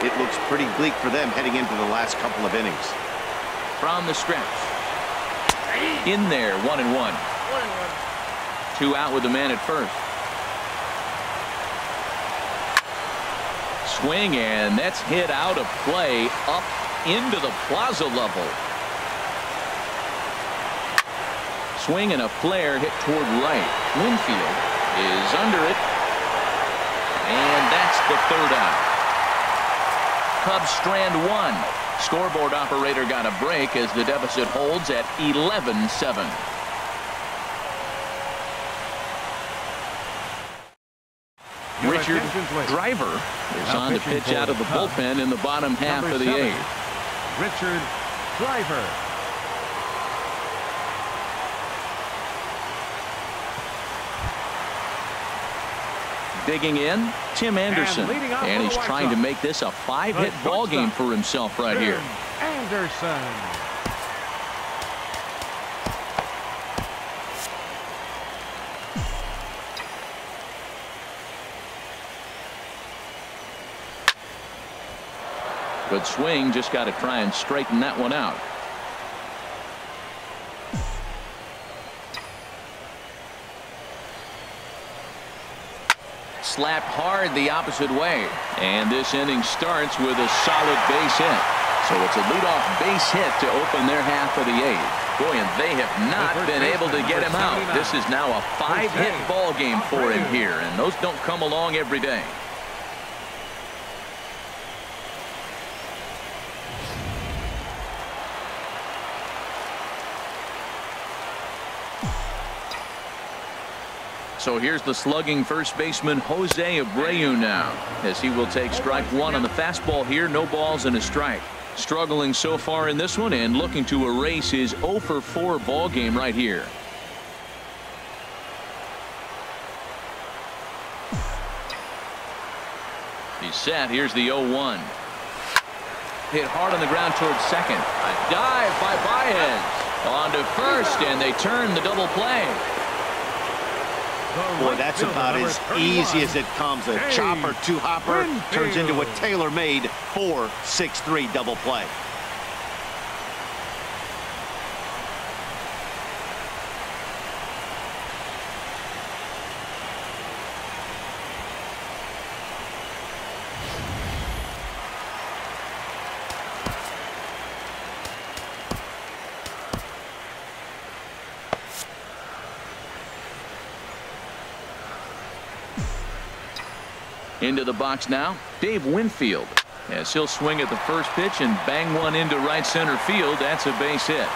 it looks pretty bleak for them heading into the last couple of innings. From the stretch. In there, 1-1. 2 out with the man at first. Swing, and that's hit out of play up into the plaza level. Swing and a flare hit toward right. Winfield is under it. And that's the 3rd out. Cubs strand 1. Scoreboard operator got a break as the deficit holds at 11-7. Richard Driver is on to pitch out of the bullpen in the bottom half of the 8th. Richard Driver. Digging in, Tim Anderson, and he's trying to make this a 5-hit ball game for himself right here. Anderson. Good swing, just got to try and straighten that one out. Slapped hard the opposite way, and this inning starts with a solid base hit. So it's a leadoff base hit to open their half of the 8th. Boy, and they have not been able to get him out. This is now a 5-hit ball game for him here, and those don't come along every day. So here's the slugging first baseman Jose Abreu now, as he will take strike 1 on the fastball here. No balls and a strike. Struggling so far in this one and looking to erase his 0 for 4 ball game right here. He's set. Here's the 0-1. Hit hard on the ground towards second. A dive by Baez. On to first, and they turn the double play. Boy, that's about as easy as it comes. A chopper two-hopper turns into a tailor-made 4-6-3 double play. Into the box now, Dave Winfield, as he'll swing at the first pitch and bang one into right center field. That's a base hit.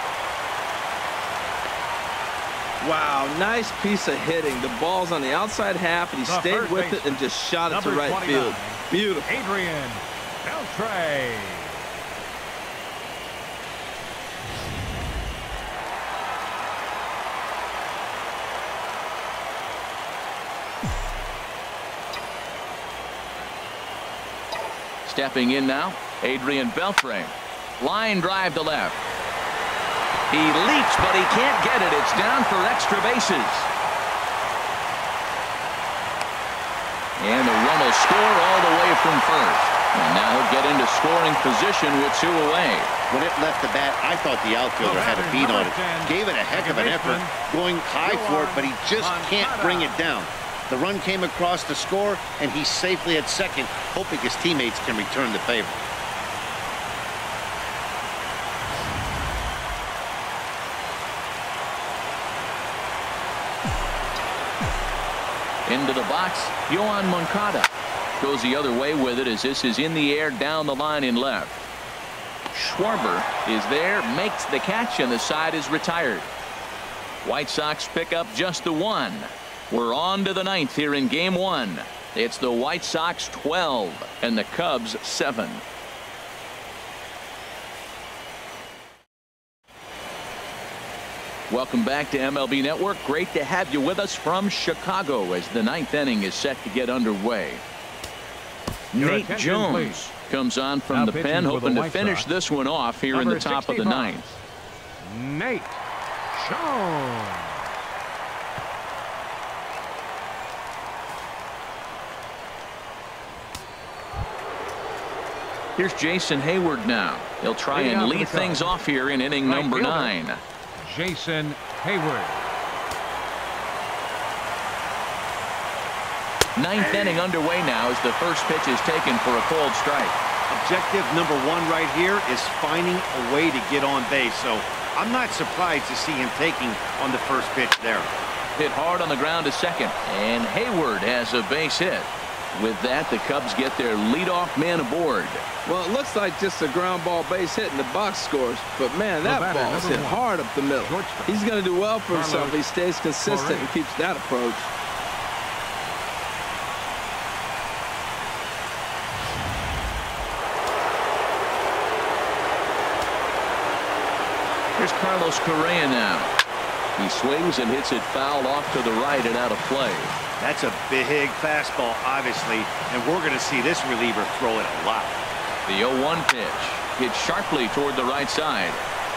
Wow, nice piece of hitting. The ball's on the outside half, and he stayed with it and just shot it to right field. Beautiful. Adrian Beltre. Stepping in now, Adrian Beltre. Line drive to left. He leaps, but he can't get it. It's down for extra bases. And the run will score all the way from first. And now he'll get into scoring position with 2 away. When it left the bat, I thought the outfielder had a beat on it. Gave it a heck of an effort, going high for it, but he just can't bring it down. The run came across to score, and he's safely at second, hoping his teammates can return the favor. Into the box, Yoan Moncada goes the other way with it as this is in the air down the line in left. Schwarber is there, makes the catch, and the side is retired. White Sox pick up just the 1. We're on to the 9th here in game 1. It's the White Sox 12 and the Cubs 7. Welcome back to MLB Network. Great to have you with us from Chicago as the 9th inning is set to get underway. Nate Jones comes on from the pen, hoping to finish this one off here in the top of the 9th. Nate Jones. Here's Jason Hayward now. He'll try and lead things off here in inning number 9. Jason Hayward. 9th inning underway now as the first pitch is taken for a called strike. Objective number 1 right here is finding a way to get on base. So I'm not surprised to see him taking on the first pitch there. Hit hard on the ground to second, and Hayward has a base hit. With that, the Cubs get their leadoff man aboard. Well, it looks like just a ground ball base hit and the box scores. But, man, that ball is hit hard up the middle. He's going to do well for himself if he stays consistent and keeps that approach. Here's Carlos Correa now. He swings and hits it foul off to the right and out of play. That's a big fastball, obviously, and we're going to see this reliever throw it a lot. The 0-1 pitch hit sharply toward the right side,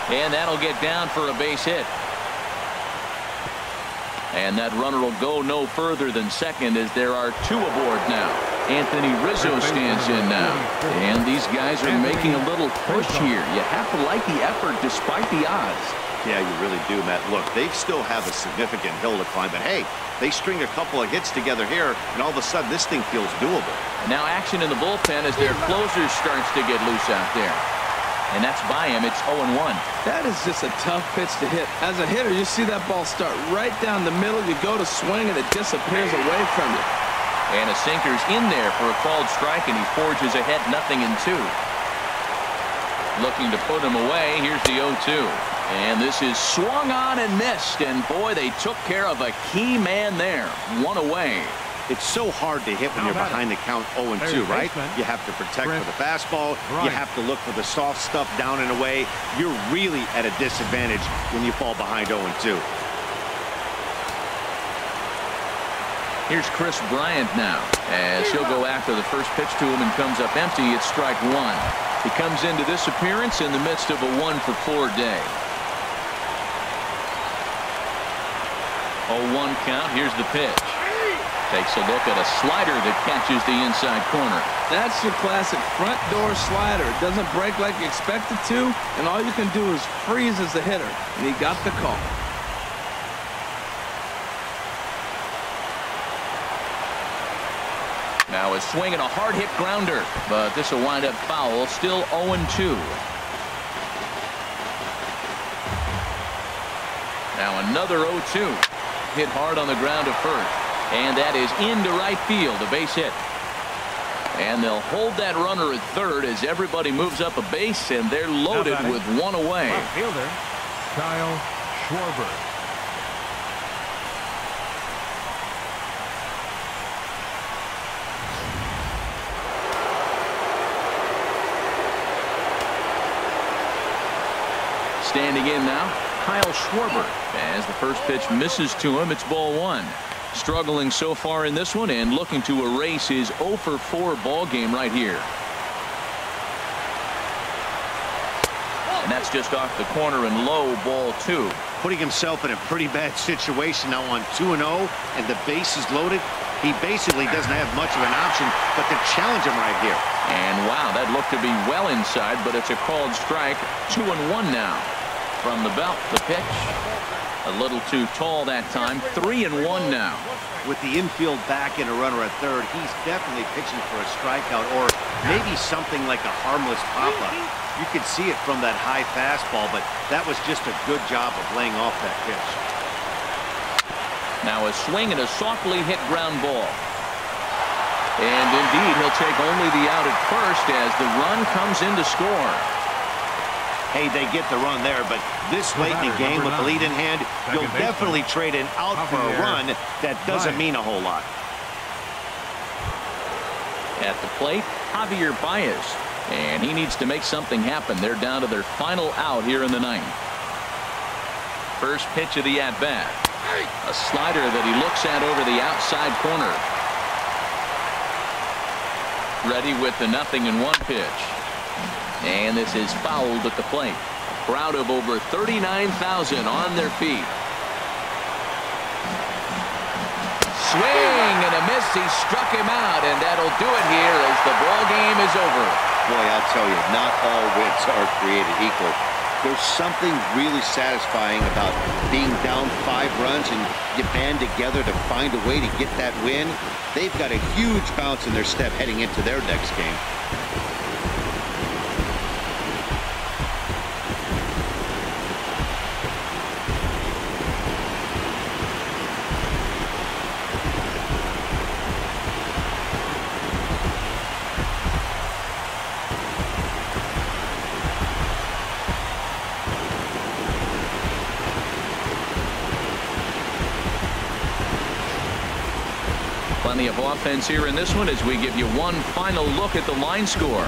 and that'll get down for a base hit. And that runner will go no further than second as there are 2 aboard now. Anthony Rizzo stands in now, and these guys are making a little push here. You have to like the effort despite the odds. Yeah, you really do, Matt. Look, they still have a significant hill to climb, but hey, they string a couple of hits together here, and all of a sudden this thing feels doable. Now action in the bullpen as their closer starts to get loose out there. And that's by him. It's 0-1. That is just a tough pitch to hit. As a hitter, you see that ball start right down the middle. You go to swing, and it disappears away from you. And a sinker's in there for a called strike, and he forges ahead 0-2. Looking to put him away. Here's the 0-2. And this is swung on and missed. And boy, they took care of a key man there. 1 away. It's so hard to hit when you're behind the count 0-2, right? You have to protect for the fastball. You have to look for the soft stuff down and away. You're really at a disadvantage when you fall behind 0-2. Here's Chris Bryant now as he'll go after the first pitch to him and comes up empty. It's strike 1. He comes into this appearance in the midst of a 1-for-4 day. 0-1 count. Here's the pitch. Takes a look at a slider that catches the inside corner. That's your classic front door slider. It doesn't break like you expect it to, and all you can do is freeze as the hitter. And he got the call. Now a swing and a hard hit grounder, but this will wind up foul. Still 0-2. Now another 0-2. Hit hard on the ground to first. And that is into right field, a base hit. And they'll hold that runner at third as everybody moves up a base, and they're loaded with 1 away. Left fielder, Kyle Schwarber. Standing in now, Kyle Schwarber. As the first pitch misses to him, it's ball 1. Struggling so far in this one and looking to erase his 0-for-4 ball game right here. And that's just off the corner and low, ball 2. Putting himself in a pretty bad situation now on 2-0, and the base is loaded. He basically doesn't have much of an option but to challenge him right here. And wow, that looked to be well inside, but it's a called strike. 2-1 now. From the belt, the pitch. A little too tall that time. 3-1 now. With the infield back and a runner at third, he's definitely pitching for a strikeout or maybe something like a harmless pop-up. You could see it from that high fastball, but that was just a good job of laying off that pitch. Now a swing and a softly hit ground ball. And indeed, he'll take only the out at first as the run comes in to score. Hey, they get the run there, but this late in the game with the lead in hand, you'll definitely trade an out for a run. That doesn't mean a whole lot. At the plate, Javier Baez. And he needs to make something happen. They're down to their final out here in the 9th. First pitch of the at-bat. A slider that he looks at over the outside corner. Ready with the 0-1 pitch. And this is fouled at the plate. A crowd of over 39,000 on their feet. Swing and a miss. He struck him out, and that'll do it here as the ball game is over. Boy, I'll tell you, not all wins are created equal. There's something really satisfying about being down 5 runs and you band together to find a way to get that win. They've got a huge bounce in their step heading into their next game. Plenty of offense here in this one as we give you one final look at the line score.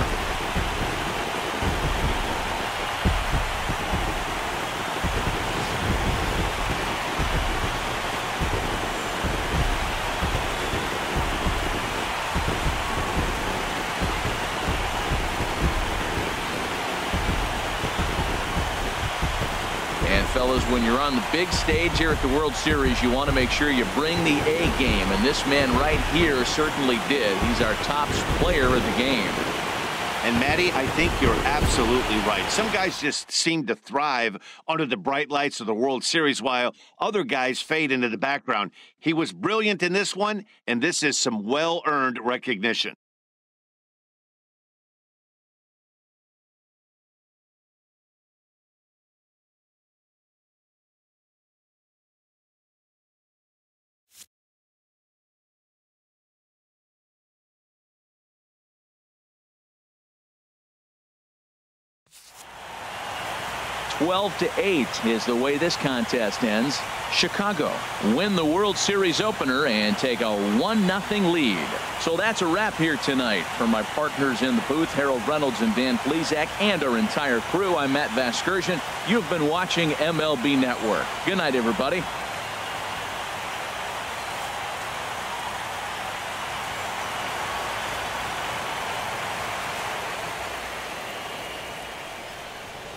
Fellas, when you're on the big stage here at the World Series, you want to make sure you bring the A game, and this man right here certainly did. He's our top player of the game. And Matty, I think you're absolutely right. Some guys just seem to thrive under the bright lights of the World Series while other guys fade into the background. He was brilliant in this one, and this is some well-earned recognition. Twelve to 8 is the way this contest ends. Chicago win the World Series opener and take a 1-0 lead. So that's a wrap here tonight. For my partners in the booth, Harold Reynolds and Dan Plesac, and our entire crew, I'm Matt Vasgersian. You've been watching MLB Network. Good night, everybody.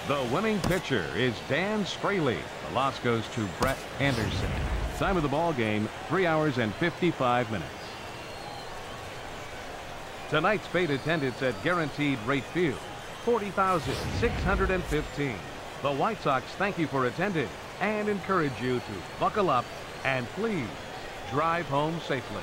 The winning pitcher is Dan Straley. The loss goes to Brett Anderson. Time of the ball game, 3 hours and 55 minutes. Tonight's paid attendance at Guaranteed Rate Field, 40,615. The White Sox thank you for attending and encourage you to buckle up and please drive home safely.